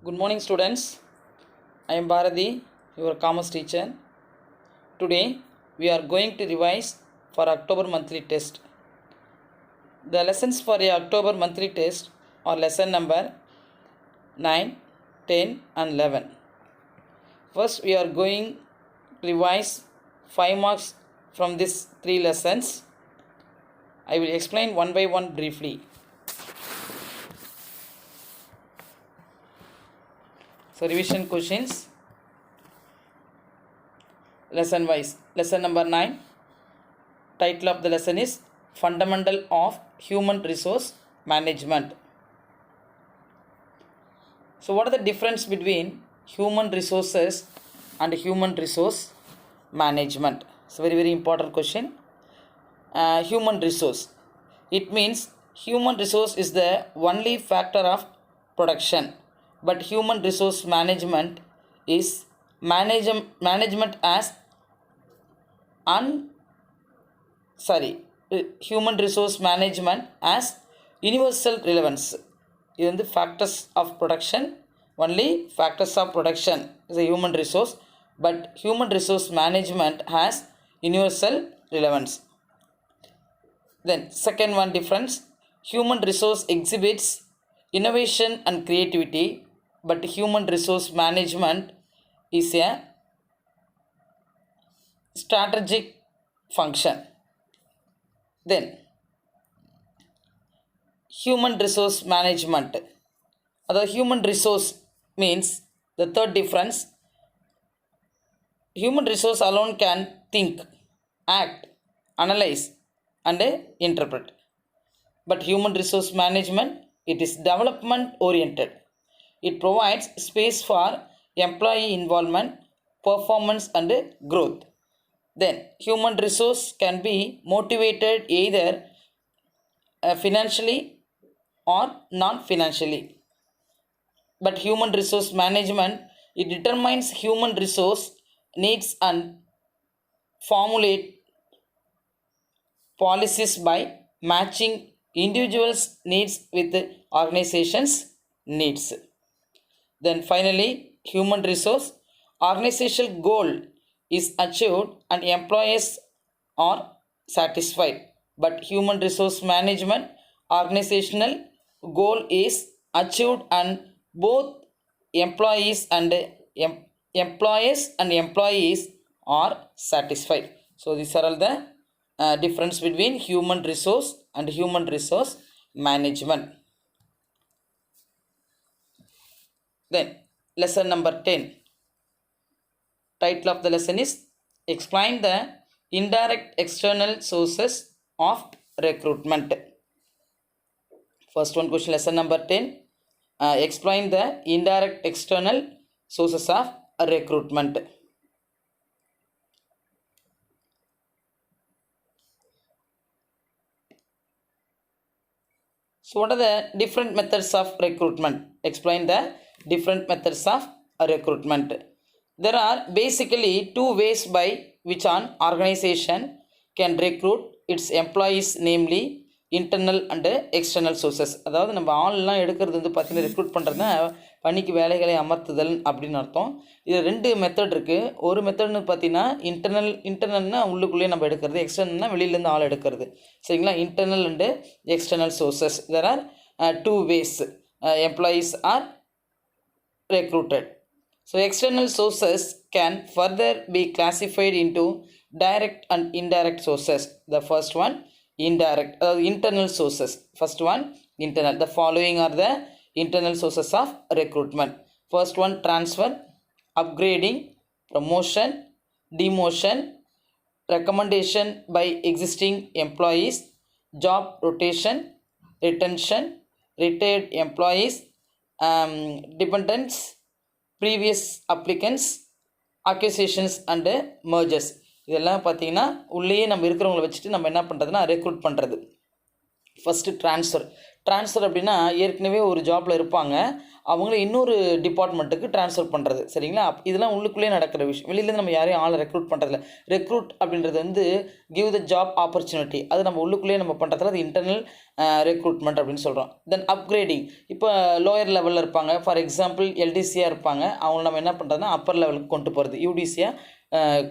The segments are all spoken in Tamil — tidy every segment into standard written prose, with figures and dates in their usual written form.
Good morning, students. I am Bharati, your commerce teacher. Today we are going to revise for October monthly test. The lessons for a October monthly test are lesson number 9, 10 and 11. First we are going to revise 5 marks from these 3 lessons. I will explain one by one briefly. So revision questions. Lesson wise. Lesson number 9. Title of the lesson is Fundamental of Human Resource Management. So what are the difference between human resources and human resource management? It's a very important question. Human resource. It means human resource is the only factor of production. But human resource management is management as human resource management as universal relevance. This is the factors of production. Only factors of production is a human resource, but human resource management has universal relevance. Then second one difference, human resource exhibits innovation and creativity, but human resource management is a strategic function. Then human resource management, the human resource means the third difference, human resource alone can think, act, analyze and interpret, but human resource management, it is development oriented. It provides space for employee involvement, performance and growth. Then human resource can be motivated either financially or non-financially, but human resource management, it determines human resource needs and formulate policies by matching individuals' needs with the organization's needs. Then finally, human resource organizational goal is achieved and employees are satisfied, but human resource management organizational goal is achieved and both employees and employees are satisfied. So these are all the difference between human resource and human resource management. Then lesson number 10. Title of the lesson is Explain the indirect external sources of recruitment. First one question, lesson number 10. Explain the indirect external sources of recruitment. So what are the different methods of recruitment? Explain the different methods of recruitment. There are basically 2 ways by which an organization can recruit its employees, namely internal and external sources. அதாவது நம்ம ஆள்லாம் எடுக்கிறது வந்து பார்த்தீங்கன்னா ரெக்ரூட் பண்ணுறதுனா பணிக்கு வேலைகளை அமர்த்துதல் அப்படின்னு அர்த்தம். இது 2 மெத்தட் இருக்குது. ஒரு மெத்தட்னு பார்த்தீங்கன்னா இன்டர்னல்னா உள்ளுக்குள்ளேயே நம்ம எடுக்கிறது, எக்ஸ்டர்னல்னா வெளியிலேருந்து ஆள் எடுக்கிறது. சரிங்களா? Internal and external sources. There are 2 ways employees are recruited. So external sources can further be classified into direct and indirect sources. The first one indirect, internal sources. First one internal. The following are the internal sources of recruitment. First one transfer, upgrading, promotion, demotion, recommendation by existing employees, job rotation, retention, retired employees, dependents, previous applicants, acquisitions and mergers. இதெல்லாம் பார்த்தீங்கன்னா உள்ளேயே நம்ம இருக்கிறவங்களை வச்சுட்டு நம்ம என்ன பண்ணுறதுன்னா ரெக்ரூட் பண்ணுறது. ஃபஸ்ட்டு ட்ரான்ஸ்ஃபர் அப்படின்னா ஏற்கனவே ஒரு ஜாப்பில் இருப்பாங்க, அவங்கள இன்னொரு டிபார்ட்மெண்ட்டுக்கு ட்ரான்ஸ்ஃபர் பண்ணுறது. சரிங்களா? இதெல்லாம் உள்ளுக்குள்ளேயே நடக்கிற விஷயம். வெளியிலேருந்து நம்ம யாரையும் ஆளை ரெக்ரூட் பண்ணுறதில்ல. ரெக்ரூட் அப்படின்றது வந்து கிவ் த ஜாப் ஆப்பர்ச்சுனிட்டி. அது நம்ம உள்ளுக்குள்ளேயே நம்ம பண்ணுறதுல அது இன்டர்னல் ரெக்ரூட்மெண்ட் அப்படின்னு சொல்கிறோம். தென் அப்கிரேடிங். இப்போ லோயர் லெவலில் இருப்பாங்க. ஃபார் எக்ஸாம்பிள் எல்டிசியாக இருப்பாங்க. அவங்கள நம்ம என்ன பண்ணுறதுன்னா அப்பர் லெவலுக்கு கொண்டு போகிறது. யூடிசியாக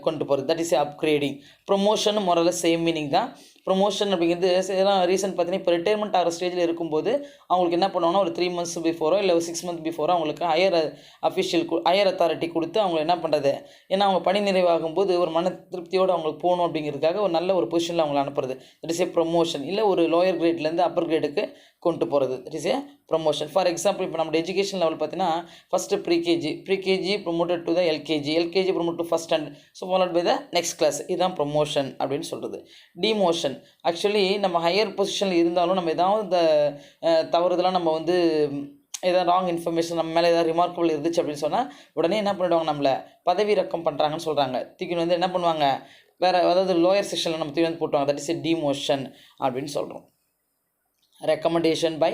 கொண்டு போகிறது. That is upgrading. ப்ரொமோஷன் மொரல சேம் மீனிங் தான். ப்ரொமோஷன் அப்படிங்கிறது இதெல்லாம் ரீசன் பார்த்தீங்கன்னா இப்போ ரிட்டையர்மெண்ட் ஆகிற ஸ்டேஜில் இருக்கும்போது அவங்களுக்கு என்ன பண்ணுவாங்கன்னா ஒரு 3 months பிஃபோரோ இல்லை 6 months பிஃபோரோ அவங்களுக்கு ஹையர் அத்தாரிட்டி கொடுத்து அவங்க என்ன பண்ணுறது, ஏன்னா அவங்க பணி நிறைவாகும்போது ஒரு மன திருப்தியோடு அவங்களுக்கு போகணும் அப்படிங்கிறதுக்காக ஒரு நல்ல ஒரு பொசிஷனில் அவங்களை அனுப்புறது. That is a promotion. இல்லை ஒரு லோயர் கிரேட்லேருந்து அப்பர் கிரேடுக்கு கொண்டு போகிறது. That is a promotion. For example இப்போ நம்ம எஜுகேஷன் லெவல் பார்த்தீங்கன்னா first pre KG promoted to the LKG promote to first standard, so followed by the next class. இதுதான் ப்ரொமோஷன் அப்படின்னு சொல்கிறது. டிமோஷன். ஆக்சுவலி நம்ம ஹையர் பொசிஷனில் இருந்தாலும் நம்ம ஏதாவது தவறுதெல்லாம் நம்ம வந்து ஏதாவது ராங் இன்ஃபர்மேஷன் நம்ம மேலே ஏதாவது ரிமார்க்கபிள் இருந்துச்சு அப்படின்னு சொன்னால் உடனே என்ன பண்ணிவிடுவாங்க, நம்மளை பதவி இறக்கம் பண்ணுறாங்கன்னு சொல்கிறாங்க. தூக்கி வந்து என்ன பண்ணுவாங்க, வேறு அதாவது லோயர் செக்ஷனில் நம்ம தூக்கி வந்து போட்டுவாங்க. தட் இஸ் ஏ டிமோஷன் அப்படின்னு சொல்கிறோம். Recommendation by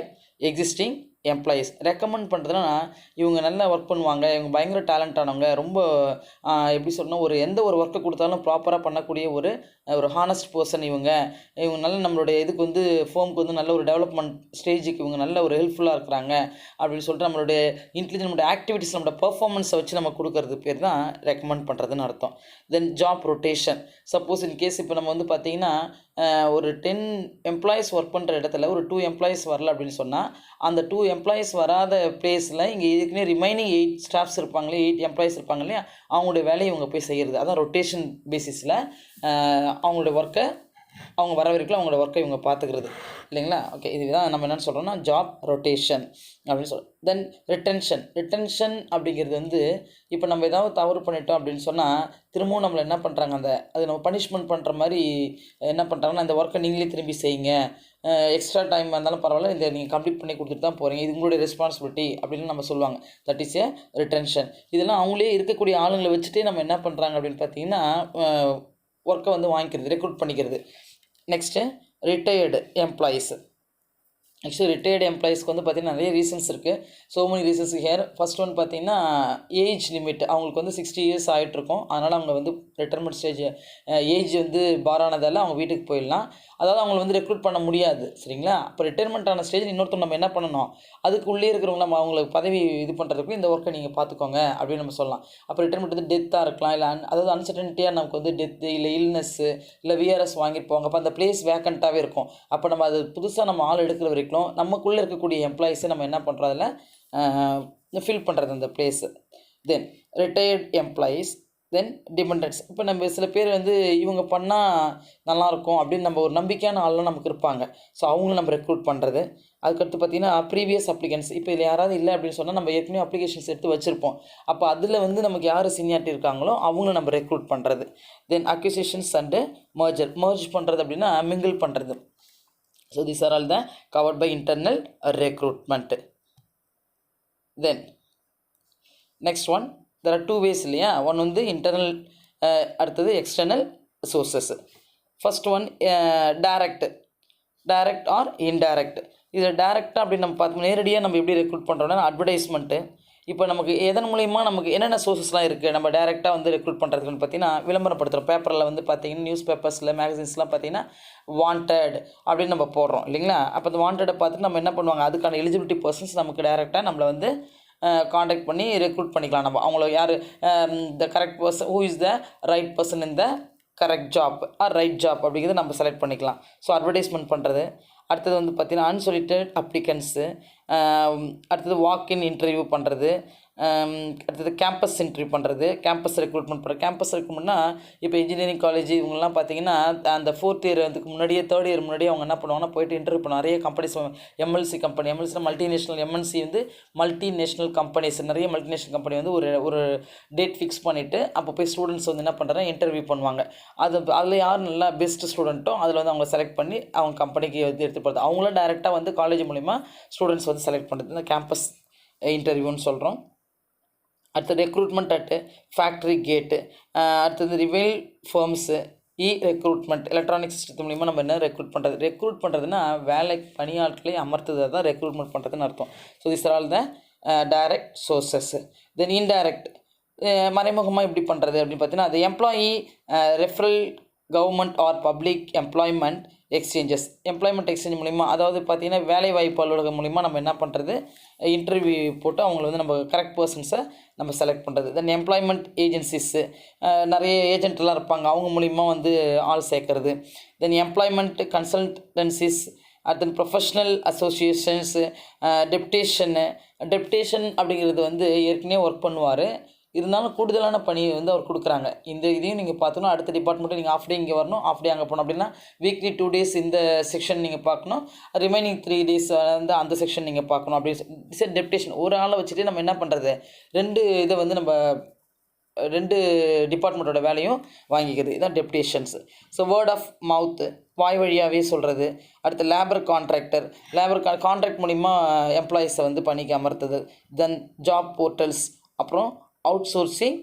existing employees. Recommend பண்ணுறதுனா இவங்க நல்லா ஒர்க் பண்ணுவாங்க, இவங்க பயங்கர டேலண்டானவங்க, ரொம்ப எப்படி சொல்லணும், ஒரு எந்த ஒரு ஒர்க்கை கொடுத்தாலும் ப்ராப்பராக பண்ணக்கூடிய ஒரு ஹானஸ்ட் பர்சன் இவங்க நல்ல நம்மளுடைய இதுக்கு வந்து ஃபோமுக்கு வந்து நல்ல ஒரு டெவலப்மெண்ட் ஸ்டேஜுக்கு இவங்க நல்ல ஒரு ஹெல்ப்ஃபுல்லாக இருக்கிறாங்க அப்படின்னு சொல்லிட்டு நம்மளுடைய இன்டெலிஜென்ட், நம்மளுடைய ஆக்டிவிட்டீஸ், நம்மளோட பர்ஃபார்மன்ஸை வச்சு நம்ம கொடுக்கறது பேர் தான் ரெக்கமெண்ட் பண்ணுறதுன்னு அர்த்தம். Then job rotation. Suppose in case இப்போ நம்ம வந்து பார்த்திங்கன்னா ஒரு 10 எம்ப்ளாயீஸ் ஒர்க் பண்ணுற இடத்துல ஒரு 2 எம்ப்ளாயீஸ் வரல அப்படின்னு சொன்னால் அந்த 2 எம்ப்ளாயீஸ் வராத பிளேஸில் இங்கே இதுக்குன்னே ரிமைனிங் 8 ஸ்டாஃப்ஸ் இருப்பாங்களே, 8 எம்ப்ளாயீஸ் இருப்பாங்க இல்லையா, அவங்களுடைய வேலையை இவங்க போய் செய்கிறது. அதான் ரொட்டேஷன் பேசிஸில் அவங்களுடைய ஒர்க்கை அவங்க வர வரைக்கும் அவங்களோட ஒர்க்கை இவங்க பார்த்துக்கிறது இல்லைங்களா. ஓகே, இதுதான் நம்ம என்னென்னு சொல்கிறோம்னா ஜாப் ரொட்டேஷன் அப்படின்னு சொல்கிறோம். தென் ரிட்டன்ஷன் அப்படிங்கிறது வந்து இப்போ நம்ம ஏதாவது தவறு பண்ணிட்டோம் அப்படின்னு சொன்னால் திரும்பவும் நம்மளை என்ன பண்ணுறாங்க, அது நம்ம பனிஷ்மெண்ட் பண்ணுற மாதிரி என்ன பண்ணுறாங்கன்னா இந்த ஒர்க்கை நீங்களே திரும்பி செய்யுங்க, எக்ஸ்ட்ரா டைம் இருந்தாலும் பரவாயில்ல, இதை நீங்கள் கம்ப்ளீட் பண்ணி கொடுத்துட்டு தான் போகிறீங்க, இது உங்களுடைய ரெஸ்பான்சிபிலிட்டி அப்படின்னு நம்ம சொல்லுவாங்க. That is A retention. இதெல்லாம் அவங்களே இருக்கக்கூடிய ஆளுங்களை வச்சுட்டே நம்ம என்ன பண்ணுறாங்க அப்படின்னு பார்த்தீங்கன்னா ஒர்க்கை வந்து வாங்கிக்கிறது, ரெக்ரூட் பண்ணிக்கிறது. Next retired employees. Actually retired எம்ப்ளாயீஸ்க்கு வந்து பார்த்திங்கன்னா நிறைய ரீசன்ஸ் இருக்குது. So many reasons here. First one பார்த்திங்கன்னா ஏஜ் லிமிட். அவங்களுக்கு வந்து 60 years ஆகிட்ருக்கும், அதனால் அவங்க வந்து ரிட்டைர்மெண்ட் ஸ்டேஜ் ஏஜ் வந்து பாரானதால் அவங்க வீட்டுக்கு போயிடலாம். அதாவது அவங்களை வந்து ரெக்ரூட் பண்ண முடியாது. சரிங்களா? அப்போ ரிட்டைர்மெண்ட் ஆன ஸ்டேஜ் இன்னொருத்தர் நம்ம என்ன பண்ணணும், அதுக்கு உள்ளே இருக்கிறவங்க நம்ம அவங்களுக்கு பதவி இது பண்ணுறதுக்கு இந்த ஒர்க்கை நீங்கள் பார்த்துக்கோங்க அப்படின்னு நம்ம சொல்லலாம். அப்போ ரிட்டைர்மெண்ட் வந்து டெத்தாக இருக்கலாம், இல்லை அதாவது அன்சர்டனிட்டியாக நமக்கு வந்து டெத்து இல்லை இல்னஸ்ஸு இல்லை விஆர்எஸ் வாங்கியிருப்போங்க. அப்போ அந்த பிளேஸ் வேக்கண்ட்டாகவே இருக்கும். அப்போ நம்ம அது புதுசாக நம்ம ஆள் எடுக்கிற வரைக்கும் நமக்குள்ளே இருக்கக்கூடிய எம்ப்ளாயீஸை நம்ம என்ன பண்ணுறதில்ல ஃபில் பண்ணுறது அந்த பிளேஸு. தென் ரிட்டையர்ட் எம்ப்ளாயீஸ். தென் டிபெண்டன்ஸ். இப்போ நம்ம சில பேர் வந்து இவங்க பண்ணால் நல்லாயிருக்கும் அப்படின்னு நம்ம ஒரு நம்பிக்கையான ஆள்லாம் நமக்கு இருப்பாங்க. ஸோ அவங்களும் நம்ம ரெக்ரூட் பண்ணுறது. அதுக்கடுத்து பார்த்திங்கன்னா ப்ரீவியஸ் அப்ளிகன்ஸ். இப்போ இதில் யாராவது இல்லை அப்படின்னு சொன்னால் நம்ம ஏற்கனவே அப்ளிகேஷன்ஸ் எடுத்து வச்சுருப்போம். அப்போ அதில் வந்து நமக்கு யார் சீனியாரிட்டி இருக்காங்களோ அவங்களும் நம்ம ரெக்ரூட் பண்ணுறது. தென் அக்யூசிஷன்ஸ் அண்டு மர்ஜ் பண்ணுறது அப்படின்னா மிங்கிள் பண்ணுறது. So these are all the covered by internal recruitment. Then next one, there are 2 ways இல்லையா. ஒன் வந்து இன்டர்னல், அடுத்தது external sources. First one direct R indirect. இதில் டைரக்டாக அப்படின்னு நம்ம பார்த்தோம், நேரடியாக நம்ம எப்படி ரெக்ரூட் பண்ணுறோம்னா அட்வர்டைஸ்மெண்ட்டு. இப்போ நமக்கு எதன் மூலிமா நமக்கு என்னென்ன சோர்ஸஸ்லாம் இருக்குது நம்ம டைரெக்டாக வந்து ரெக்ரூட் பண்ணுறதுக்குன்னு பார்த்தீங்கன்னா விளம்பரப்படுத்துகிறோம். பேப்பரில் வந்து பார்த்திங்கன்னா நியூஸ் பேப்பர்ஸில் மேகசின்ஸ்லாம் பார்த்திங்கன்னா வாண்டட் அப்படின்னு நம்ம போடுறோம் இல்லைங்களா. அப்போ அந்த வாண்டடை பார்த்துட்டு நம்ம என்ன பண்ணுவாங்க, அதுக்கான எலிஜிபிலிட்டி பர்சன்ஸ் நமக்கு டைரெக்டாக நம்மளை வந்து காண்டாக்ட் பண்ணி ரெக்ரூட் பண்ணிக்கலாம். நம்ம அவங்கள யார் the correct person, who is the right person in the correct job or right job அப்படிங்கிறத நம்ம செலக்ட் பண்ணிக்கலாம். ஸோ அட்வர்டைஸ்மெண்ட் பண்ணுறது. அடுத்தது வந்து பார்த்திங்கன்னா அன்சொலிட்டட் அப்ளிகன்ஸு. அடுத்தது வாக்இன் இன்டர்வியூ பண்ணுறது. அடுத்தது கேம்பஸ் இன்டர்வியூ பண்ணுறது. கேம்பஸ் ரெக்ரூட்மெண்ட் பண்ணுறது. கேம்பஸ் ரெக்ரூட்மெண்ட்னா இப்போ இன்ஜினியரிங் காலேஜ் இவங்கெல்லாம் பார்த்திங்கன்னா அந்த 4th year அதுக்கு முன்னாடியே 3rd year முன்னாடியே அவங்க என்ன பண்ணுவாங்கன்னா போய்ட்டு இன்டர்வியூ பண்ணுவாங்க. நிறைய கம்பெனிஸ், எம்எல்சி கம்பெனி, எம்எல்சினா மல்டிநேஷ்னல், எம்என்சி வந்து மல்டிநேஷ்னல் கம்பெனிஸ், நிறைய மல்டிநேஷ்னல் கம்பெனி வந்து ஒரு டேட் ஃபிக்ஸ் பண்ணிவிட்டு அப்போ போய் ஸ்டூடெண்ட்ஸ் வந்து என்ன பண்ணுறாங்க, இன்டர்வியூ பண்ணுவாங்க. அதில் யார் நல்லா பெஸ்ட் ஸ்டூடெண்ட்டோ அதில் வந்து அவங்க செலக்ட் பண்ணி அவங்க கம்பெனிக்கு வந்து எடுத்து போகிறது. அவங்களும் டைரெக்டாக வந்து காலேஜ் மூலிமா ஸ்டூடெண்ட்ஸ் வந்து செலக்ட் பண்ணுறது இந்த கேம்பஸ் இன்டர்வியூன்னு சொல்கிறோம். அடுத்தது ரெக்ரூட்மெண்ட் அட்டு ஃபேக்ட்ரி கேட்டு. அடுத்தது ரிவைல் ஃபர்ம்ஸு, ரெக்ரூட்மெண்ட் எலக்ட்ரானிக் சிஸ்டத்து மூலிமா நம்ம என்ன ரெக்ரூட் பண்ணுறதுன்னா வேலை பணியாட்களை அமர்த்துதை தான் ரெக்ரூட்மெண்ட் பண்ணுறதுன்னு அர்த்தம். So this are all the direct sources. Then indirect மறைமுகமாக எப்படி பண்ணுறது அப்படின்னு பார்த்தீங்கன்னா, அது employee referral government or public employment exchanges. Employment exchange மூலிமா, அதாவது பார்த்திங்கன்னா வேலைவாய்ப்பு அலுவலகம் மூலிமா நம்ம என்ன பண்ணுறது, இன்டர்வியூ போட்டு அவங்கள வந்து நம்ம கரெக்ட் பர்சன்ஸை நம்ம செலக்ட் பண்ணுறது. தென் எம்ப்ளாய்மெண்ட் ஏஜென்சிஸு, நிறைய ஏஜென்ட்லாம் இருப்பாங்க, அவங்க மூலிமா வந்து ஆள் சேர்க்கறது. தென் எம்ப்ளாய்மெண்ட் கன்சல்டன்சிஸ், தென் ப்ரொஃபஷ்னல் அசோசியேஷன்ஸு, டெப்டேஷன் அப்படிங்கிறது வந்து ஏற்கனவே ஒர்க் பண்ணுவார், இருந்தாலும் கூடுதலான பணி வந்து அவர் கொடுக்குறாங்க. இந்த இதையும் நீங்கள் பார்த்தோன்னா அடுத்த டிபார்ட்மெண்ட்டு நீங்கள் ஆஃப் டே இங்கே வரணும், ஆஃப் டே அங்கே போகணும். அப்படின்னா வீக்லி 2 days இந்த செக்ஷன் நீங்கள் பார்க்கணும், ரிமைனிங் 3 days வந்து அந்த செக்ஷன் நீங்கள் பார்க்கணும். அப்படி டெப்டேஷன் ஒரு ஆளை வச்சுட்டு நம்ம என்ன பண்ணுறது, 2 இதை வந்து நம்ம 2 டிபார்ட்மெண்ட்டோட வேலையும் வாங்கிக்கிறது. இதுதான் டெப்டேஷன்ஸ். ஸோ வேர்ட் ஆஃப் மவுத்து, வாய் வழியாகவே சொல்கிறது. அடுத்து லேபர் கான்ட்ராக்டர், கான்ட்ராக்ட் மூலிமா எம்ப்ளாயீஸை வந்து பணிக்கு அமர்த்துது. தென் ஜாப் போர்ட்டல்ஸ், அப்புறம் அவுட் சோர்சிங்,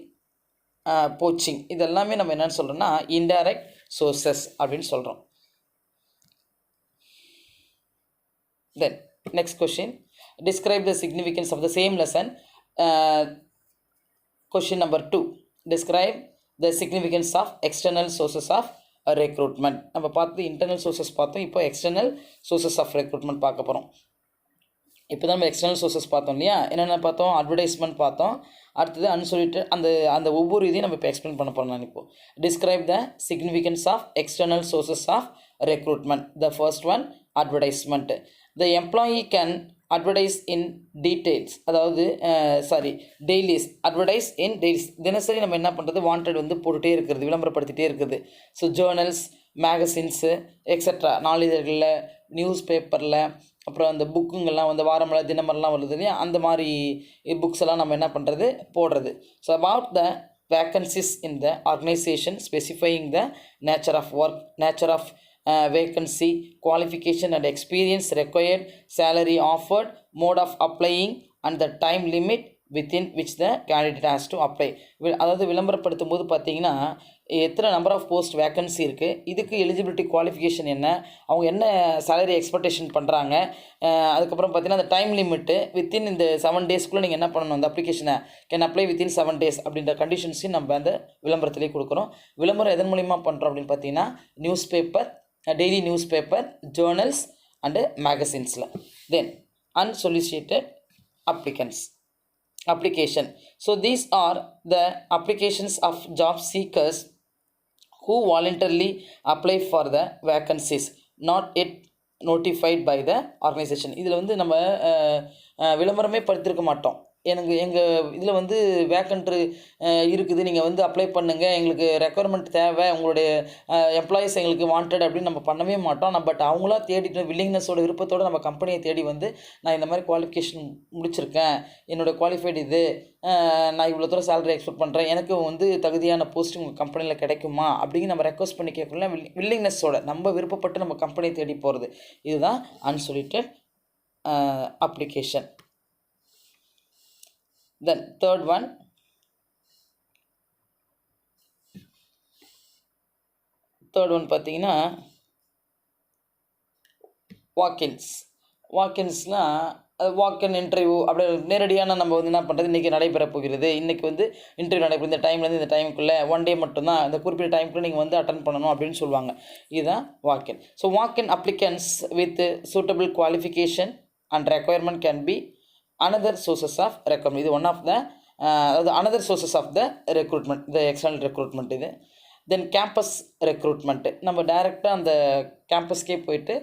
போச்சிங். இதெல்லாமே நம்ம என்னென்னு சொல்கிறோம்னா இன்டைரக்ட் சோர்சஸ் அப்படின்னு சொல்கிறோம். Then next question, describe the significance of the same lesson. Question number 2, describe the significance of external sources of recruitment. நம்ம பார்த்து இன்டர்னல் சோர்சஸ் பார்த்தோம், இப்போ எக்ஸ்டர்னல் சோர்சஸ் ஆஃப் ரெக்ரூட்மெண்ட் பார்க்க போகிறோம். இப்போ தான் நம்ம எக்ஸ்டர்னல் சோர்சஸ் பார்த்தோம் இல்லையா, என்னென்ன பார்த்தோம், அட்வர்டைஸ்மெண்ட் பார்த்தோம், அடுத்தது அன்சொலிட்டட். அந்த ஒவ்வொரு இதையும் நம்ம இப்போ எக்ஸ்பிளைன் பண்ண போகிறோம். நான் இப்போது describe the significance of external sources of recruitment. The first one, advertisement. The employee can advertise in details, அதாவது டெய்லிஸ், அட்வர்டைஸ் இன் டெய்லிஸ். தினசரி நம்ம என்ன பண்ணுறது, வாண்டட் வந்து போட்டுகிட்டே இருக்கிறது, விளம்பரப்படுத்திகிட்டே இருக்குது. ஸோ ஜேர்னல்ஸ், மேகசின்ஸு எக்ஸட்ரா, நாளிதழ்களில், நியூஸ் பேப்பரில், அப்புறம் அந்த புக்குங்கெல்லாம் வந்து வாரமலர், தினமரெலாம் வருது இல்லையா, அந்த மாதிரி புக்ஸ் எல்லாம் நம்ம என்ன பண்ணுறது, போடுறது. So about the vacancies in the organisation, specifying the nature of work, nature of vacancy, qualification and experience required, salary offered, mode of applying and the time limit within which the candidate has to apply. அதாவது விளம்பரப்படுத்தும் போது பார்த்தீங்கன்னா எத்தனை நம்பர் ஆஃப் போஸ்ட் வேக்கன்சி இருக்குது, இதுக்கு எலிஜிபிலிட்டி குவாலிஃபிகேஷன் என்ன, அவங்க என்ன சேலரி எக்ஸ்பெக்டேஷன் பண்ணுறாங்க, அதுக்கப்புறம் பார்த்தீங்கன்னா அந்த டைம் லிமிட்டு வித்தின் இந்த 7 daysக்குள்ளே நீங்கள் என்ன பண்ணணும், அந்த அப்ளிகேஷனை கேன் அப்ளை வித்தின் 7 days அப்படின்ற கண்டிஷன்ஸையும் நம்ம அந்த விளம்பரத்திலே கொடுக்குறோம். விளம்பரம் எதன் மூலிமா பண்ணுறோம் அப்படின்னு பார்த்தீங்கன்னா news paper, daily newspaper, journals and magazines. Then unsolicited application. So these are the applications of job seekers who voluntarily apply for the vacancies not yet notified by the organization. இதில் வந்து நம்ம விளம்பரமே படுத்திருக்க மாட்டோம். எங்கள் இதில் வந்து வேக்கண்ட்ரு இருக்குது, நீங்கள் வந்து அப்ளை பண்ணுங்கள், எங்களுக்கு ரெக்குவயர்மெண்ட் தேவை, உங்களுடைய எம்ப்ளாயீஸ் எங்களுக்கு வாண்டட் அப்படின்னு நம்ம பண்ணவே மாட்டோம். பட் அவங்களா தேடிட்டு வில்லிங்னஸோட விருப்பத்தோடு நம்ம கம்பெனியை தேடி வந்து நான் இந்த மாதிரி குவாலிஃபிகேஷன் முடிச்சிருக்கேன், என்னோடய குவாலிஃபைடு இது, நான் இவ்வளோ தூரம் சேலரி எக்ஸ்பெக்ட் பண்ணுறேன், எனக்கு வந்து தகுதியான போஸ்ட் உங்கள் கம்பெனியில் கிடைக்குமா அப்படின்னு நம்ம ரெக்வஸ்ட் பண்ணி கேட்கல, வில்லிங்னஸோட நம்ம விருப்பப்பட்டு நம்ம கம்பெனியை தேடி போகிறது. இதுதான் அன்சொலிட்டட் அப்ளிகேஷன். Then third one, பார்த்தீங்கன்னா வாக்கின்ஸ்னால் வாக்கின் இன்டர்வியூ. அப்படி நேரடியான நம்ம வந்து என்ன பண்ணுறது, இன்றைக்கி நடைபெற போகிறது, இன்றைக்கி வந்து இன்டர்வியூ நடைபெறும், இந்த டைம்லேருந்து இந்த டைமுக்குள்ளே 1 day மட்டும்தான், இந்த குறிப்பிட்ட டைமுக்குள்ளே நீங்கள் வந்து அட்டன் பண்ணணும் அப்படின்னு சொல்லுவாங்க. இதுதான் walk in. So walk in applicants with suitable qualification and requirement can be another sources of recruitment. இது one of the another sources of the recruitment, the external recruitment இது. தென் கேம்பஸ் ரெக்ரூட்மெண்ட்டு, நம்ம டைரெக்டாக அந்த கேம்பஸ்க்கே போயிட்டு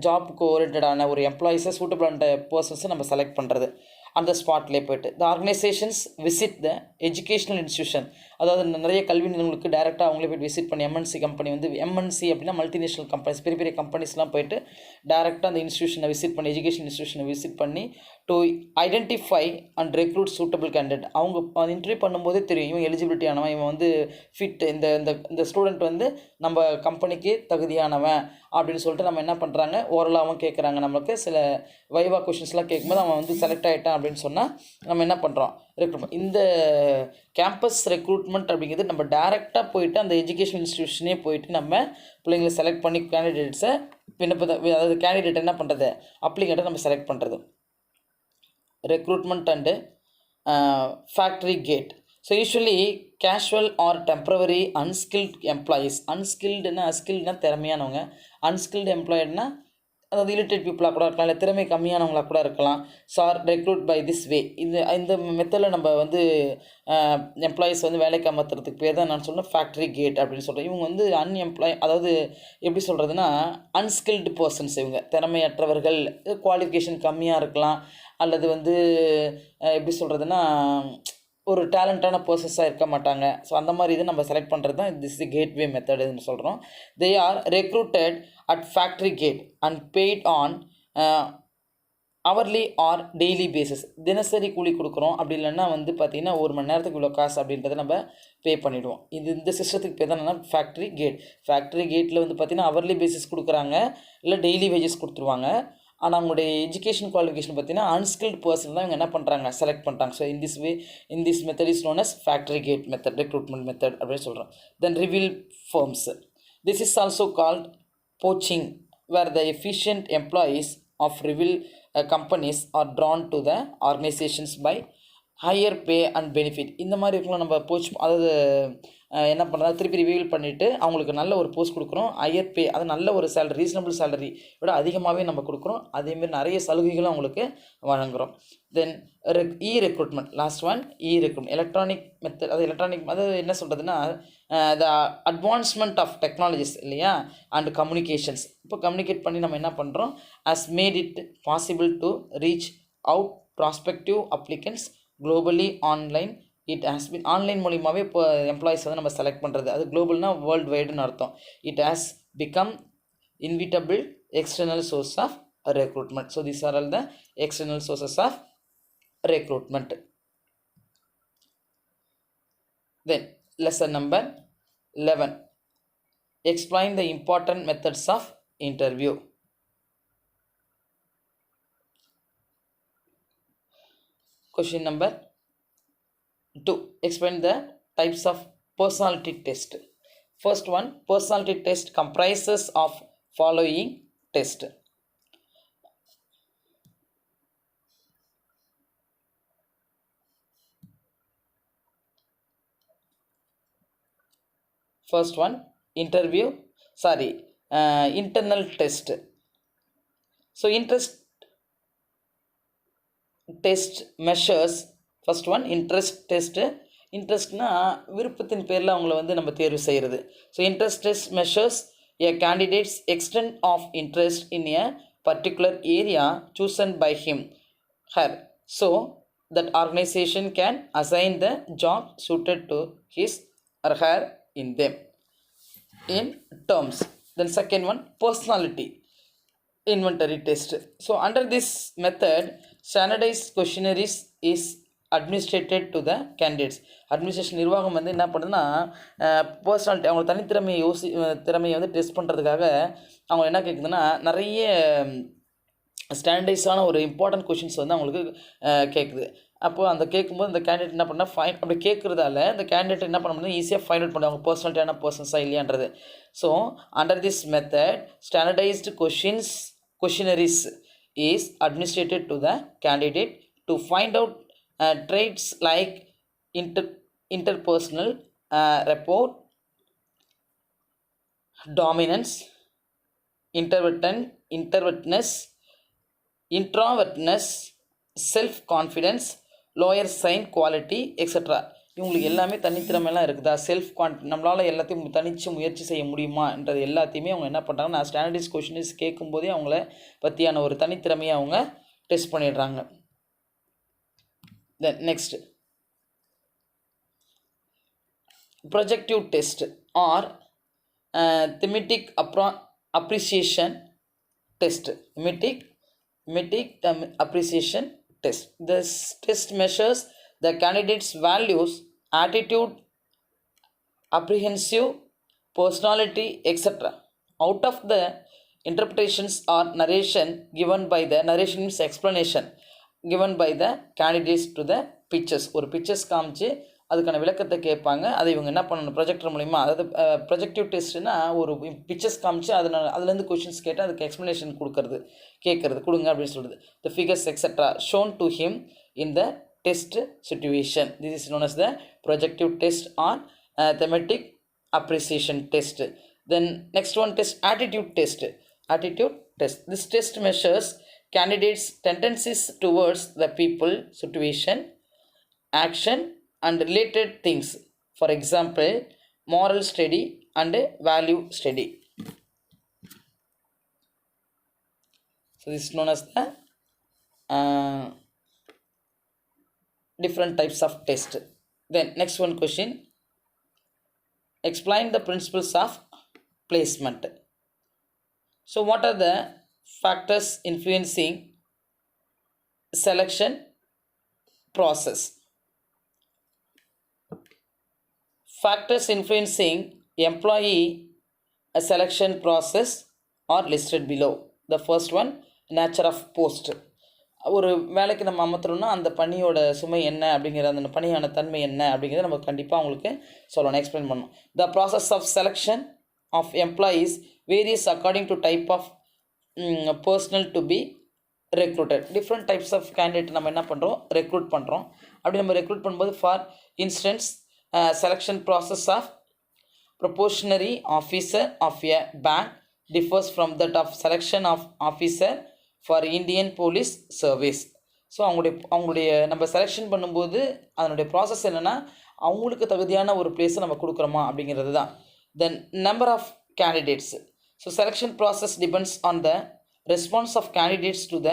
ஜாப்புக்கு ஓரியன்டான ஒரு எம்ப்ளாயீஸை, சூட்டபிளான பர்சன்ஸை நம்ம செலக்ட் பண்ணுறது அந்த ஸ்பாட்லேயே போய்ட்டு. த organisations visit the educational institution, அதாவது நிறைய கல்வி நிறுவனங்களுக்கு டைரெக்டாக அவங்களே போய்ட்டு விசிட் பண்ணி, எம்என்சி கம்பெனி வந்து எம்என்சி அப்படின்னா மல்டிநேஷ்னல் கம்பெனிஸ், பெரிய பெரிய கம்பெனிஸ்லாம் போய்ட்டு டைரெக்டாக அந்த இன்ஸ்டியூஷனை விசிட் பண்ணி, எஜுகேஷன் இன்ஸ்டியூஷனை விசிட் பண்ணி to identify and recruit suitable candidate. அவங்க இன்டர்வியூ பண்ணும்போதே தெரியும் இவன் எலிஜிபிலிட்டி ஆனவன், இவன் வந்து ஃபிட், இந்த ஸ்டூடெண்ட் வந்து நம்ம கம்பெனிக்கு தகுதியானவன் அப்படின்னு சொல்லிட்டு நம்ம என்ன பண்ணுறாங்க, ஓரலாகவும் கேட்குறாங்க. நம்மளுக்கு சில வைவா கொஷின்ஸ்லாம் கேட்கும்போது அவன் வந்து செலக்ட் ஆகிட்டான் அப்படின்னு சொன்னால் நம்ம என்ன பண்ணுறோம், ரெக்ரூட்மெண்ட். இந்த கேம்பஸ் ரெக்ரூட்மெண்ட் அப்படிங்கிறது நம்ம டைரெக்டாக போயிட்டு அந்த எஜுகேஷன் இன்ஸ்டியூஷனே போயிட்டு நம்ம பிள்ளைங்களை செலக்ட் பண்ணி கேண்டிடேட்ஸை அதாவது கேண்டிடேட் என்ன பண்ணுறது, அப்ளிகேட்டை நம்ம செலக்ட் பண்ணுறது. recruitment and factory gate. So usually casual or temporary unskilled employees, unskilled skilled திறமையானவங்க, unskilled employed அதாவது illiterate பீப்புளாக கூட இருக்கலாம், இல்லை திறமை கம்மியானவங்களாக கூட இருக்கலாம். So are recruit by this way. இந்த மெத்தடில் நம்ம வந்து எம்ப்ளாயீஸ் வந்து வேலைக்கு அமர்த்துறதுக்கு பேர் தான் நான் சொன்னேன் ஃபேக்ட்ரி கேட் அப்படின்னு சொல்கிறேன். இவங்க வந்து அதாவது எப்படி சொல்கிறதுனா அன்ஸ்கில்டு பர்சன்ஸ், இவங்க திறமையற்றவர்கள், குவாலிஃபிகேஷன் கம்மியாக இருக்கலாம், அல்லது வந்து எப்படி சொல்கிறதுனா ஒரு டேலண்டான பர்சன்ஸாக இருக்க மாட்டாங்க. ஸோ அந்த மாதிரி இது நம்ம செலக்ட் பண்ணுறது தான் திஸ் தி கேட்வே மெத்தடுன்னு சொல்கிறோம். They are recruited at factory gate and paid on hourly or daily basis. தினசரி கூலி கொடுக்குறோம், அப்படி இல்லைன்னா வந்து பார்த்திங்கன்னா ஒரு மணி நேரத்துக்கு இவ்வளோ காசு அப்படின்றத நம்ம பே பண்ணிவிடுவோம். இந்த சிஸ்டத்துக்கு பேர் தான் என்னென்னா ஃபேக்ட்ரி கேட். ஃபேக்ட்ரி கேட்டில் வந்து பார்த்திங்கன்னா ஹவர்லி பேசிஸ் கொடுக்குறாங்க, இல்லை டெய்லி வேஜஸ் கொடுத்துருவாங்க. ஆனால் அவங்களுடைய எஜுகேஷன் குவாலிஃபிகேஷன் பார்த்தீங்கன்னா அன்ஸ்கில்டு பர்சன் தான் இவங்க என்ன பண்ணுறாங்க, செலக்ட் பண்ணுறாங்க. So in this method is known as factory gate method, recruitment method அப்படின்னு சொல்கிறோம். Then rival firms. This is also called poaching, where the efficient employees of rival companies are drawn to the organizations by higher pay and benefit. இந்த மாதிரி இருக்கலாம் நம்ம போஸ்ட், அதாவது என்ன பண்ணுறது, திருப்பி ரிவீல் பண்ணிவிட்டு அவங்களுக்கு நல்ல ஒரு போஸ்ட் கொடுக்குறோம், ஹையர் பே, அது நல்ல ஒரு சேலரி, ரீசனபிள் சேலரி விட அதிகமாகவே நம்ம கொடுக்குறோம். அதேமாரி நிறைய சலுகைகளும் அவங்களுக்கு வழங்குகிறோம். Then recruitment, last one recruitment, electronic method. அது எலக்ட்ரானிக், அது என்ன சொல்கிறதுனா த அட்வான்ஸ்மெண்ட் ஆஃப் டெக்னாலஜிஸ் இல்லையா, அண்ட் கம்யூனிகேஷன்ஸ். இப்போ கம்யூனிகேட் பண்ணி நம்ம என்ன பண்ணுறோம், has made it possible to reach out prospective applicants globally online. It has been, online மூலியமாகவே இப்போ எம்ப்ளாயிஸ் வந்து நம்ம செலக்ட் பண்ணுறது, அது குளோபல்னால் வேர்ல்டு வைடுன்னு அர்த்தம். It has become inevitable external source of recruitment. So these are all the external sources of recruitment. Then lesson number 11, explain the important methods of interview. Question number 2, explain the types of personality test. First one, personality test comprises of following test. First one, internal test. So interest test measures, first one interest test. இன்ட்ரெஸ்ட்னா விருப்பத்தின் பேரில் அவங்கள வந்து நம்ம தேர்வு செய்கிறது. So interest test measures a candidates extent of interest in a particular area chosen by him her, so that organisation can assign the job suited to his or her in them in terms. Then second one, personality inventory test. So under this method, standardized questionnaires is administrated to the candidates. Administration நிர்வாகம் வந்து என்ன பண்ணுதுன்னா பர்சனாலிட்டி, அவங்க திறமையை வந்து டெஸ்ட் பண்ணுறதுக்காக அவங்க என்ன கேட்குதுன்னா நிறைய ஸ்டாண்டர்டைஸான ஒரு இம்பார்ட்டன்ட் கொஷின்ஸ் வந்து அவங்களுக்கு கேட்குது. அப்போது அந்த கேட்கும்போது இந்த கேண்டிடேட் என்ன பண்ணால் அப்படி கேட்குறதால இந்த கேண்டிடேட் என்ன பண்ண முடியும், ஈஸியாக ஃபைண்ட் அவுட் பண்ணி அவங்க பர்சனாலிட்டியான பர்சன்ஸாக இல்லையான்றது. So under this method standardised questionnaires is administered to the candidate to find out traits like interpersonal rapport, dominance, introvertness, self-confidence, lower sign quality extra. இவங்களுக்கு எல்லாமே தனித்திறமையெல்லாம் இருக்குதா, நம்மளால் எல்லாத்தையும் தனித்து முயற்சி செய்ய முடியுமான்றது எல்லாத்தையுமே அவங்க என்ன பண்ணுறாங்கன்னா ஸ்டாண்டர்டைஸ் கொஷின்ஸ் கேட்கும்போதே அவங்கள பற்றியான ஒரு தனித்திறமையை அவங்க டெஸ்ட் பண்ணிடுறாங்க. Then next projective test or thematic appreciation test. Thematic appreciation test. This test measures the candidate's values, attitude, apprehensive, personality, etc. Out of the interpretations or narration given by the narration means explanation given by the candidates to the pictures. ஒரு பிக்சர்ஸ் காமிச்சு அதுக்கான விளக்கத்தை கேட்பாங்க. அதை இவங்க என்ன பண்ணணும், ப்ரொஜெக்டர் மூலிமா, அதாவது ப்ரொஜெக்டிவ் டெஸ்ட்னா ஒரு பிக்சர்ஸ் காமிச்சு அதுலேருந்து கொஷின்ஸ் கேட்டு அதுக்கு எக்ஸ்ப்ளனேஷன் கொடுங்க அப்படின்னு சொல்லுது. The figures extra shown to him in the test situation. This is known as the projective test or thematic appreciation test. Then next one test, attitude test. Attitude test. This test measures candidates' tendencies towards the people, situation, action, and related things. For example, moral study and value study. So this is known as the different types of test. Then next one question, explain the principles of placement. So what are the factors influencing selection process? Factors influencing employee selection process are listed below. The first one, nature of post. ஒரு வேலைக்கு நம்ம அமர்த்துறோம்னா அந்த பணியோட சுமை என்ன அப்படிங்கிற அந்த பணியான தன்மை என்ன அப்படிங்கிறத நம்ம கண்டிப்பாக உங்களுக்கு சொல்லணும், எக்ஸ்பிளைன் பண்ணணும். The process of selection of employees varies according to type of personnel to be recruited. Different types of candidate நம்ம என்ன பண்ணுறோம், ரெக்ரூட் பண்ணுறோம். அப்படி நம்ம ரெக்ரூட் பண்ணும்போது for instance selection process of probationary officer of a bank differs from that of selection of officer for Indian police service. So அவங்களுடைய நம்ம செலெக்ஷன் பண்ணும்போது அதனுடைய ப்ராசஸ் என்னென்னா அவங்களுக்கு தகுதியான ஒரு பிளேஸை நம்ம கொடுக்குறோமா அப்படிங்கிறது தான். Then number of candidates. So selection process depends on the response of candidates to the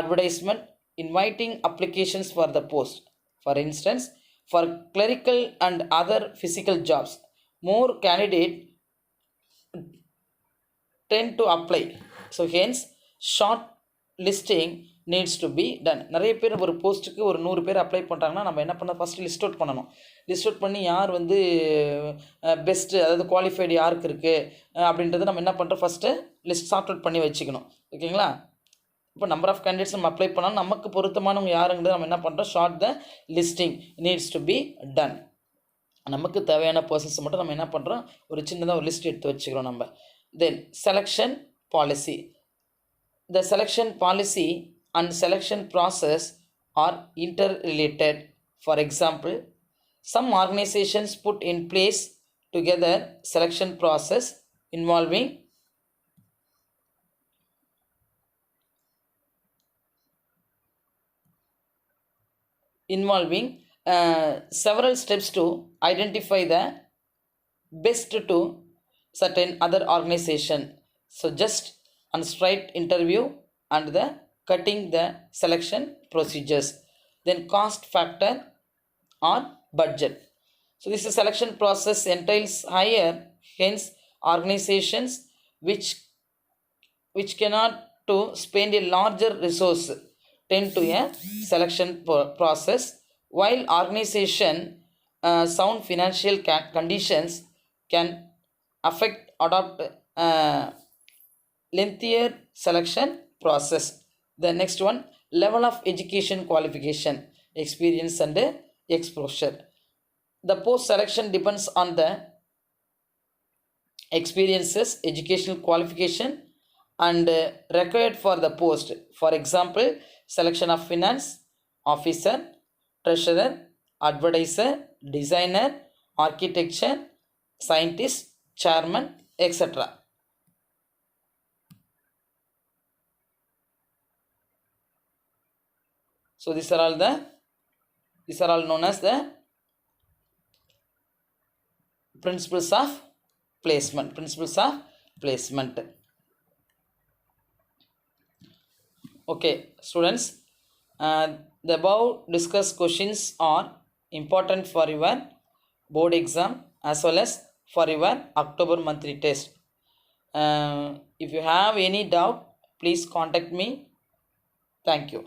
advertisement inviting applications for the post. For instance, for clerical and other physical jobs, more candidates tend to apply. So hence short listing needs to be done. நிறைய பேர் ஒரு போஸ்ட்டுக்கு ஒரு 100 பேர் அப்ளை பண்ணுறாங்கன்னா நம்ம என்ன பண்ண, ஃபஸ்ட்டு லிஸ்ட் அவுட் பண்ணணும். லிஸ்ட் அவுட் பண்ணி யார் வந்து பெஸ்ட்டு, அதாவது குவாலிஃபைடு யாருக்கு இருக்குது அப்படின்றத நம்ம என்ன பண்ணுறோம், ஃபஸ்ட்டு லிஸ்ட் சார்ட் அவுட் பண்ணி வச்சுக்கணும். ஓகேங்களா? இப்போ நம்பர் ஆஃப் கேண்டிடேட்ஸ் நம்ம அப்ளை பண்ணால் நமக்கு பொருத்தமானவங்க யாருங்கிறது நம்ம என்ன பண்ணுறோம், short the listing needs to be done. நமக்கு தேவையான பர்சன்ஸ் மட்டும் நம்ம என்ன பண்ணுறோம், ஒரு சின்னதாக ஒரு லிஸ்ட் எடுத்து வச்சுக்கிறோம் நம்ம. Then selection policy. The selection policy and selection process are interrelated. For example, some organisations put in place together selection process involving several steps to identify the best to certain other organization. So just on straight interview and the cutting the selection procedures. Then cost factor or budget. So this selection process entails higher, hence organizations which cannot to spend a larger resource tend to a selection process, while organization sound financial conditions can affect adopt lengthier selection process. The next one, level of education qualification, experience and exposure. The post selection depends on the experiences, educational qualification and required for the post. For example, selection of finance officer, treasurer, advertiser, designer, architecture, scientist, chairman, etc. So these are all known as the principles of placement. Okay students, the above discussed questions are important for your board exam as well as for your October monthly test. If you have any doubt, please contact me. Thank you.